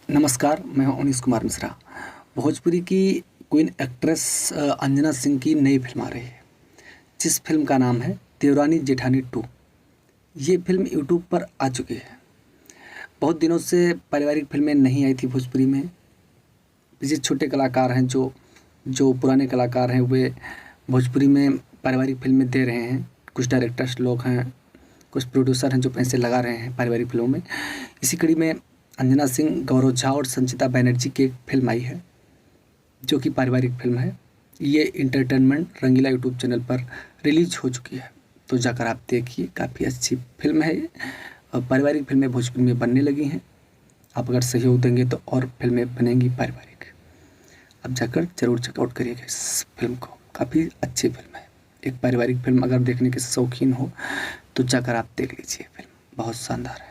नमस्कार, मैं हूं अनीश कुमार मिश्रा। भोजपुरी की क्वीन एक्ट्रेस अंजना सिंह की नई फिल्म आ रही है, जिस फिल्म का नाम है देवरानी जेठानी 2। ये फिल्म यूट्यूब पर आ चुकी है। बहुत दिनों से पारिवारिक फिल्में नहीं आई थी भोजपुरी में। जो छोटे कलाकार हैं, जो जो पुराने कलाकार हैं, वे भोजपुरी में पारिवारिक फिल्में दे रहे हैं। कुछ डायरेक्टर्स लोग हैं, कुछ प्रोड्यूसर हैं जो पैसे लगा रहे हैं पारिवारिक फिल्मों में। इसी कड़ी में अंजना सिंह, गौरव झा और संचिता बनर्जी की एक फिल्म आई है, जो कि पारिवारिक फिल्म है। ये इंटरटेनमेंट रंगीला यूट्यूब चैनल पर रिलीज हो चुकी है, तो जाकर आप देखिए। काफ़ी अच्छी फिल्म है ये। और पारिवारिक फिल्में भोजपुरी में बनने लगी हैं। आप अगर सहयोग देंगे तो और फिल्में बनेंगी पारिवारिक। आप जाकर ज़रूर चेकआउट करिएगा इस फिल्म को। काफ़ी अच्छी फिल्म है। एक पारिवारिक फिल्म अगर देखने के शौकीन हो तो जाकर आप देख लीजिए। फिल्म बहुत शानदार है।